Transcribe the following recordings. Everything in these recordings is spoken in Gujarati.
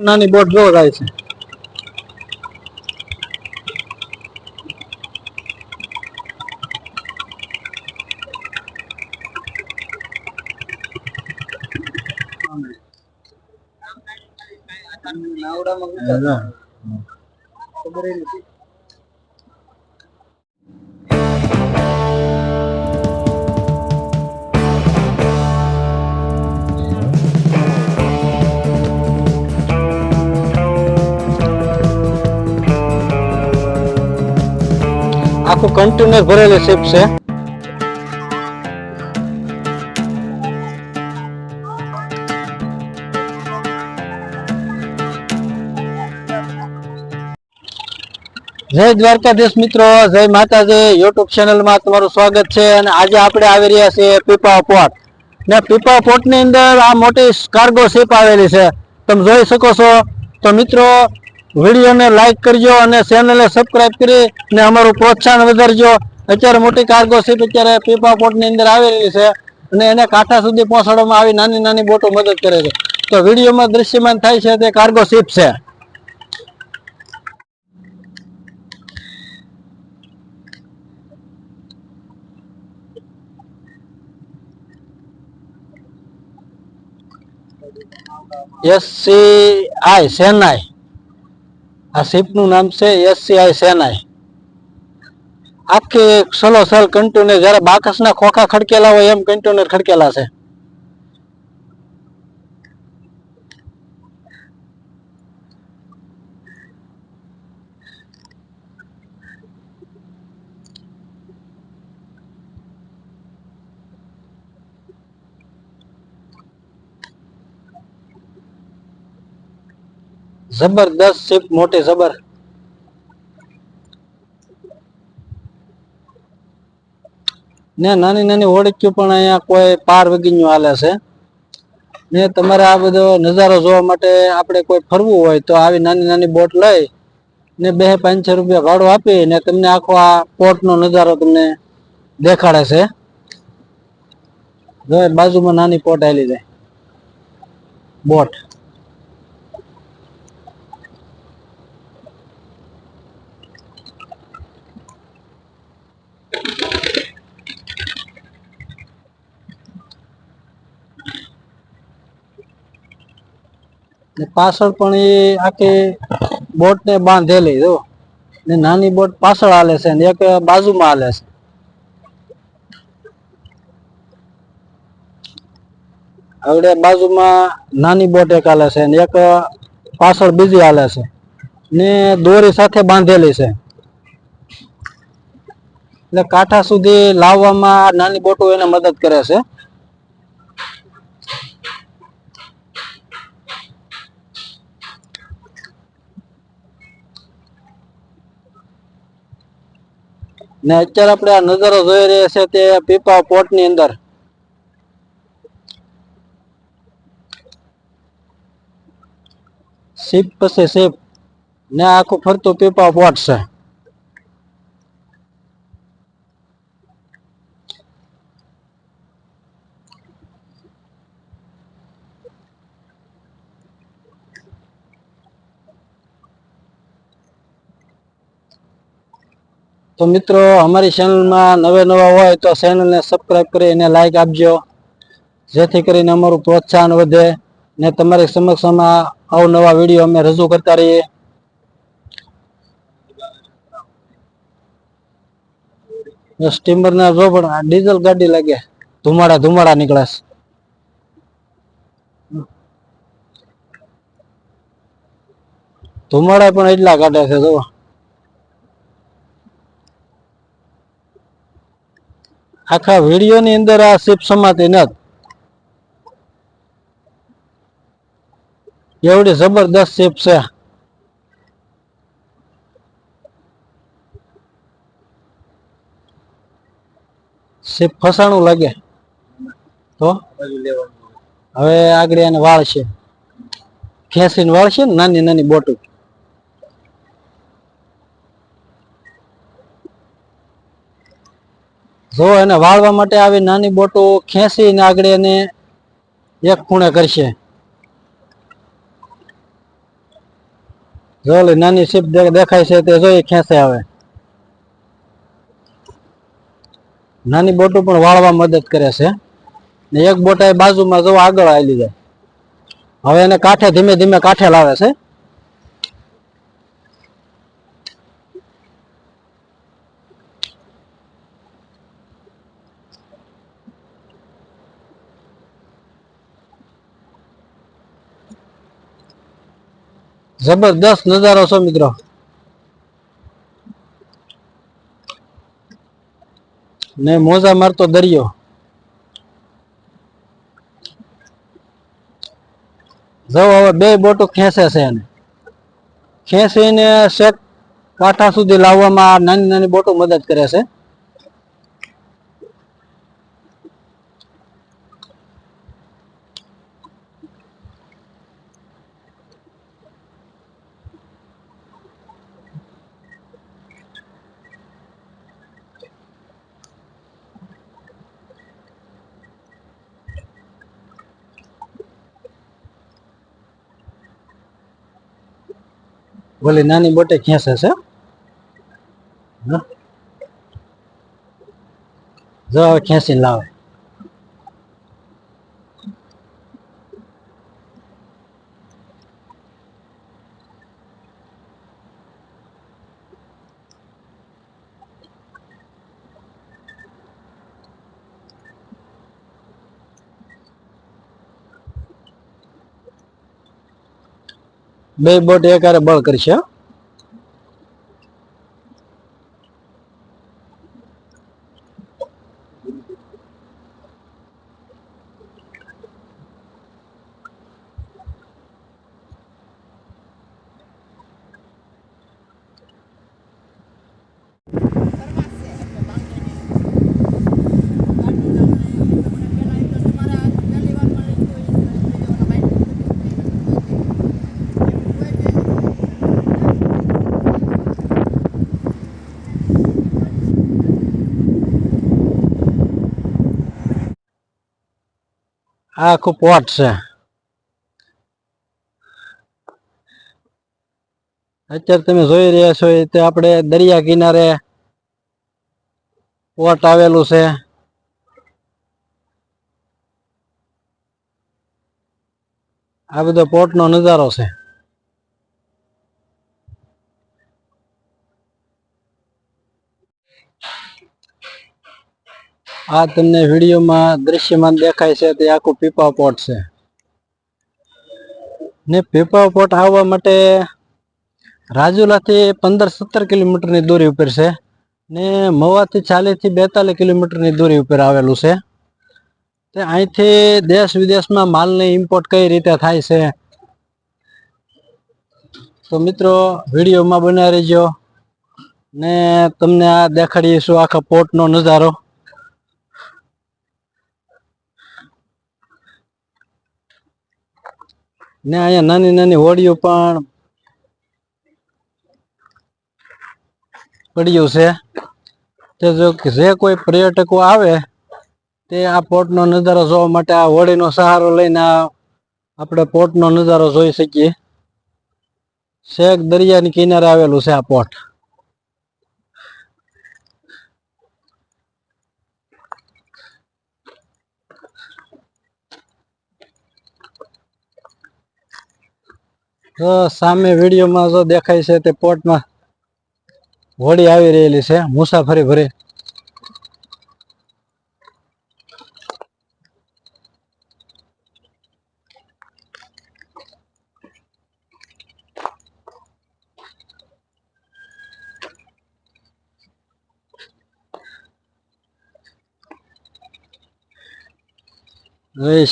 નાની બોટ જો જાય છે. આખું કન્ટેનર ભરેલી શિપ છે. જય દ્વારકાધીશ મિત્રો, જય માતાજી. યુટ્યુબ ચેનલ માં તમારું સ્વાગત છે. અને આજે આપણે આવી રહ્યા છીએ પીપા પોર્ટ ને પીપા પોર્ટ ની અંદર આ મોટી કાર્ગો શિપ આવેલી છે, તમે જોઈ શકો છો. તો મિત્રો વિડીયોને લાઈક કરજો અને ચેનલને સબસ્ક્રાઇબ કરી ને અમારું પ્રોત્સાહન વધારજો. અત્યારે મોટી કાર્ગો શિપ અત્યારે પીપા પોર્ટ ની અંદર આવેલી છે અને એને કાંઠા સુધી પહોંચાડવામાં આવી નાની નાની બોટો મદદ કરે છે. તો વિડીયોમાં દ્રશ્યમાન થાય છે તે કાર્ગો શિપ છે. SCI સેનાઈ, આ શિપ નું નામ છે SCI સેનાઈ. આખી સલોસલ કન્ટેનર, જયારે બાકસના ખોખા ખડકેલા હોય એમ કન્ટેનર ખડકેલા છે. જબરદસ્ત શિપ, મોટી જબર. ને નાની નાની ઓળખ્યું પણ અહીંયા કોઈ પાર વગીનું હાલે છે. ને તમારે આ બધો નજારો જોવા માટે આપણે કોઈ ફરવું હોય તો આવી નાની નાની બોટ લઈ ને 200-500 રૂપિયા ભાડું આપી ને તમને આખો આ પોર્ટ નો નજારો તમને દેખાડે છે. જો બાજુમાં નાની પોટ આવેલી જાય બોટ. પાછળ પણ એ આખી બોટ ને બાંધેલી જો ને નાની બોટ પાછળ હાલે છે ને એક બાજુમાં હાલે છે. હવે બાજુમાં નાની બોટ એક હાલે છે ને એક પાછળ બીજી હાલે છે ને દોરી સાથે બાંધેલી છે. એટલે કાંઠા સુધી લાવવામાં નાની બોટો એને મદદ કરે છે. ને અત્યારે આપણે આ નજારો જોઈ રહ્યા છે તે પીપા પોર્ટ ની અંદર. શિપ પછી શિપ ને આખું ફરતું પીપા પોર્ટ છે. તો મિત્રો અમારી ચેનલમાં નવા હોય તો ચેનલને સબસ્ક્રાઇબ કરી અને લાઈક આપજો, જેથી કરીને અમારું પ્રોત્સાહન વધે ને તમારી સમક્ષમાં અવનવા વિડીયો અમે રજૂ કરતા રહીએ. સ્ટીમર ના જો પણ આ ડીઝલ ગાડી લાગે, ધુમાડા નીકળે છે. ધુમાડા પણ એટલા કાઢે છે જો. આખા વિડીયો ની અંદર આ શિપ સમાતી નથી, એવડી જબરદસ્ત શિપ છે. શિપ ફસાણું લાગે તો હવે આગળ એને વાળ છે, ખેંચીને વાળ છે ને નાની નાની બોટો. જો એને વાળવા માટે આવી નાની બોટો ખેંચીને આગળ એને એક ખૂણે કરશે. જો ઓલી નાની શીપ દેખાય છે તે જોઈ ખેંચે આવે. નાની બોટો પણ વાળવા મદદ કરે છે ને એક બોટ આ બાજુમાં જો આગળ આવેલી જાય. હવે એને કાંઠે ધીમે ધીમે કાંઠે લાવે છે. જબરદસ્ત નજારો છે મિત્રો. ને મોજા મારતો દરિયો. જો હવે બે બોટો ખેંચે છે એને ખેંચીને શેક કાંઠા સુધી લાવવામાં નાની નાની બોટો મદદ કરે છે. બોલી નાની બોટે ખેંચે છે. જો હવે ખેંચીને લાવે. બે બોટ એકારે બળ કરશે. આ આખું પોટ છે. અત્યારે તમે જોઈ રહ્યા છો તે આપણે દરિયા કિનારે પોટ આવેલું છે. આ બધો પોટ નો નજારો છે. આ તમને વિડીયોમાં દ્રશ્યમાન દેખાય છે તે આખું પીપા પોટ છે ને પીપા પોટ આવવા માટે રાજુલાથી 15-17 કિલોમીટરની દૂરી ઉપર છે ને મવાથી 40-42 કિલોમીટરની દૂરી ઉપર આવેલું છે. તે અહીંથી દેશ વિદેશમાં માલની ઇમ્પોર્ટ કઈ રીતે થાય છે તો મિત્રો વિડીયોમાં બન્યા રહેજો ને તમને આ દેખાડીશું આખા પોર્ટનો નજારો. ને અહીંયા નાની નાની હોડીઓ પણ પડ્યું છે તે જો જે કોઈ પર્યટકો આવે તે આ પોર્ટનો નજારો જોવા માટે આ હોડીનો સહારો લઈને આપણે પોર્ટનો નજારો જોઈ શકીએ. શેક દરિયાની કિનારે આવેલું છે આ પોર્ટ. તો સામે વિડીયોમાં જો દેખાય છે તે પોર્ટમાં હોડી આવી રહેલી છે મુસાફરી ભરી.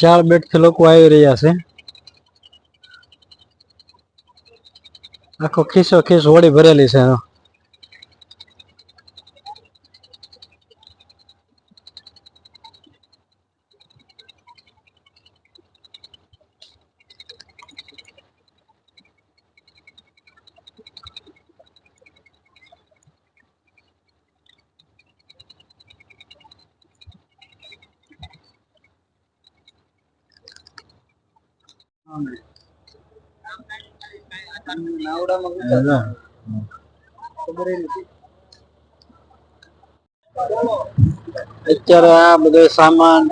શાળ બેટ થી લોકો આવી રહ્યા છે. આખો ખીસો ખીસ હોડી ભરેલી છે. અત્યારે આ બધો સામાન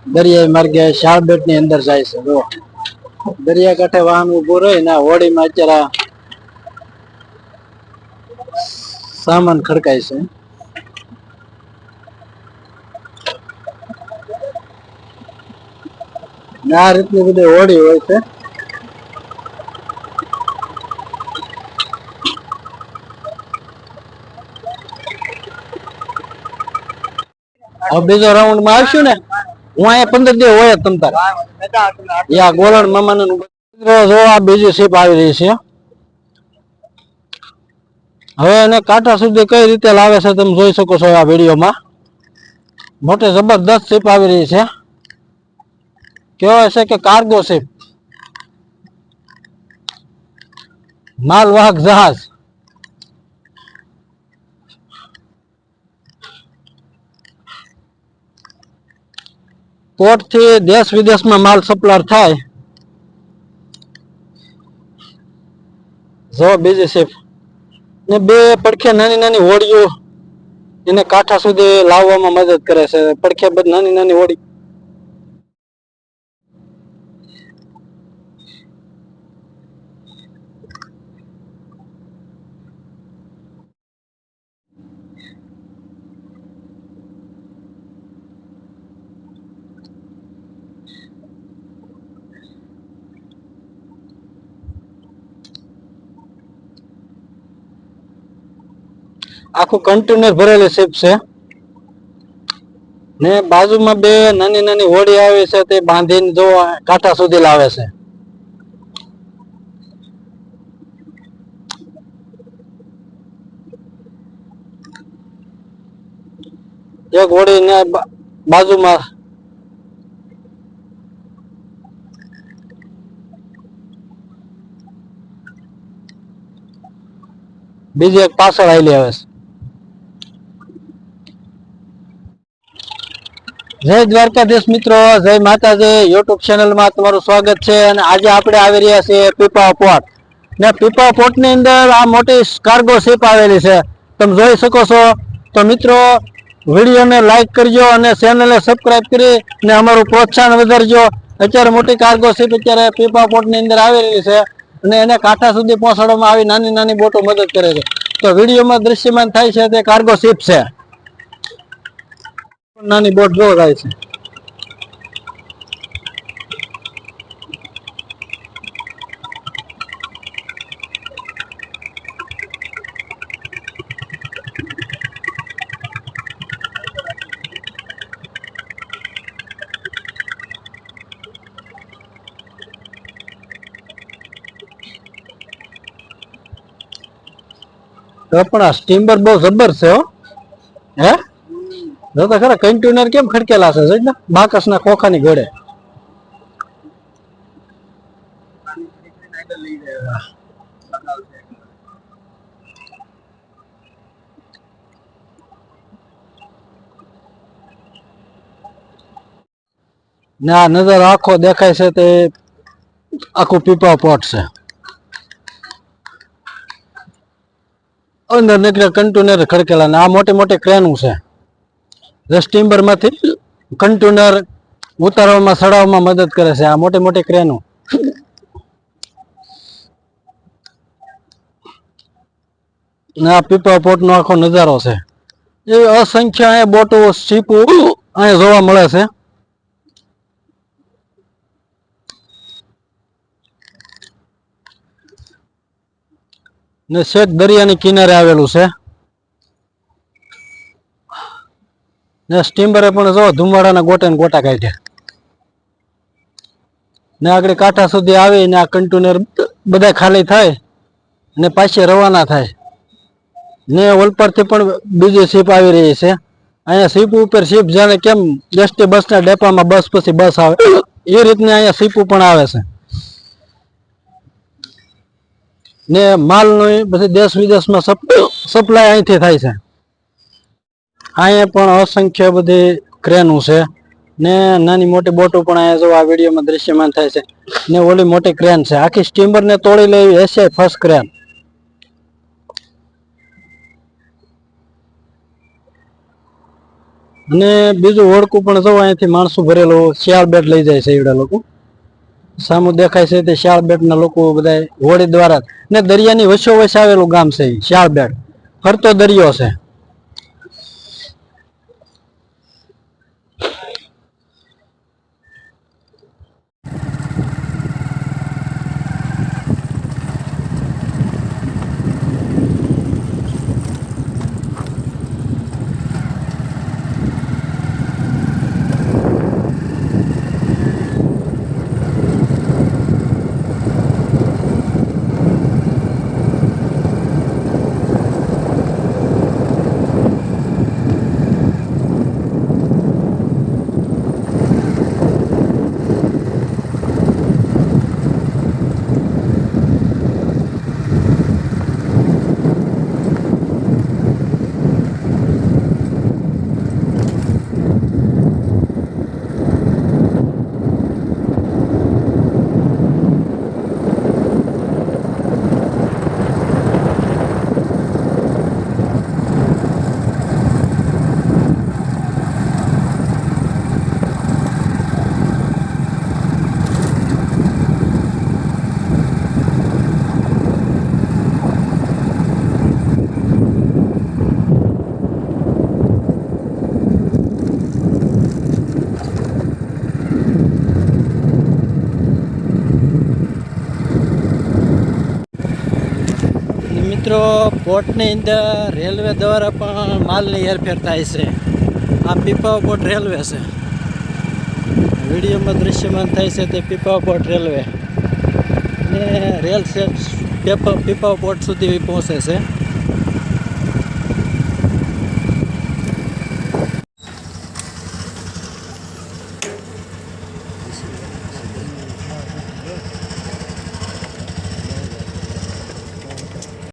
દરિયાઈ માર્ગે શાળબેટ ની અંદર જાય છે. જો દરિયા કાંઠે વાહન ઉભું રહી ને હોડીમાં અત્યારે સામાન ખડકાય છે. આ રીતની બધી હોડી હોય છે. હવે બીજો રાઉન્ડ માં આવશું ને હું અહીંયા 15 દિવસ હોય તમ તાર ગોલણ મામા જો આ બીજી શીપ આવી રહી છે. હવે એને કાંઠા સુધી કઈ રીતે લાવે છે તમે જોઈ શકો છો આ વિડીયોમાં. મોટી જબરદસ્ત શીપ આવી રહી છે. કહેવાય છે કે કાર્ગો શીપ, માલવાહક જહાજ. પોર્ટ થી દેશ વિદેશમાં માલ સપ્લાય થાય. જો બીજી શીપ ને બે પડખે નાની નાની હોડીઓ એને કાંઠા સુધી લાવવામાં મદદ કરે છે. પડખે બધી નાની નાની હોડી. આખું કન્ટેનર ભરેલી શીપ છે ને બાજુમાં બે નાની નાની હોડી આવે છે તે બાંધીને જો કાંઠા સુધી લાવે છે. એક હોડી ને બાજુમાં બીજી એક પાછળ આવેલી આવે છે. જય દ્વારકાધીશ મિત્રો, જય માતાજી. યુટ્યુબ ચેનલમાં તમારું સ્વાગત છે. અને આજે આપણે આવી રહ્યા છીએ પીપાવાવ પોર્ટ ને પીપાવાવ પોર્ટ ની અંદર આ મોટી કાર્ગો શિપ આવેલી છે. તમે જોઈ શકો છો. તો મિત્રો વિડીયોને લાઈક કરજો અને ચેનલને સબસ્ક્રાઇબ કરી ને અમારું પ્રોત્સાહન વધારજો. અત્યારે મોટી કાર્ગો શિપ અત્યારે પીપાવાવ પોર્ટ ની અંદર આવેલી છે અને એને કાંઠા સુધી પહોંચાડવામાં આવી નાની નાની બોટો મદદ કરે છે. તો વિડીયોમાં દ્રશ્યમાન થાય છે તે કાર્ગો શિપ છે. નાની બોટ જો થાય છે. પણ આ સ્ટીમર બહુ જબર છે હો. હે જોતા ખરા કન્ટેનર કેમ ખડકેલા છે ને બાકસ ના ખોખાની ઘડે. ના નજર આખો દેખાય છે તે આખું પીપાવાવ પોર્ટ છે. અંદર નીકળે કન્ટેનર ખડકેલા ને આ મોટી મોટી ક્રેનું છે. સ્ટીમર માંથી કન્ટેનર ઉતારવામાં ચડાવવામાં મદદ કરે છે આ મોટી મોટી ક્રેનો. આ પીપાવાવ પોર્ટ નો આખો નજારો છે. એ અસંખ્ય અહીંયા બોટો શીપો અહીંયા જોવા મળે છે. ને શેખ દરિયાની કિનારે આવેલું છે. ને સ્ટીમરે પણ જો ધુમાડાના ગોટે ને ગોટા કાઢ્યા ને આગળ કાંઠા સુધી આવી ને આ કન્ટેનર બધા ખાલી થાય ને પાછી રવાના થાય ને ઓલપરથી પણ બીજી શીપ આવી રહી છે. અહીંયા શીપ ઉપર શીપ જાણે કેમ એસટી બસના ડેપામાં બસ પછી બસ આવે એ રીતની અહીંયા શીપ પણ આવે છે. ને માલનું બધી દેશ વિદેશમાં સપ્લાય અહીંથી થાય છે. અહીંયા પણ અસંખ્ય બધી ક્રેનો છે ને નાની મોટી બોટો પણ અહીંયા જો આ વિડીયોમાં દ્રશ્યમાન થાય છે ને ઓલી મોટી ક્રેન છે આખી સ્ટીમર ને તોડી લેવી હશે ફર્સ્ટ ક્રેન. અને બીજું ઓળખું પણ જો અહીંથી માણસો ભરેલું શિયાળ બેટ લઈ જાય છે એવડા લોકો. સામું દેખાય છે તે શિયાળ બેટ ના લોકો બધા હોડી દ્વારા ને દરિયાની વચ્ચોવચ આવેલું ગામ છે શિયાળ બેટ. ફરતો દરિયો છે. મિત્રો પોર્ટની અંદર રેલવે દ્વારા પણ માલની હેરફેર થાય છે. આ પીપાવાવ પોર્ટ રેલવે છે. વિડીયોમાં દ્રશ્યમાન થાય છે તે પીપાવાવ પોર્ટ રેલવે ને રેલ પીપાવાવ પોર્ટ સુધી પહોંચે છે.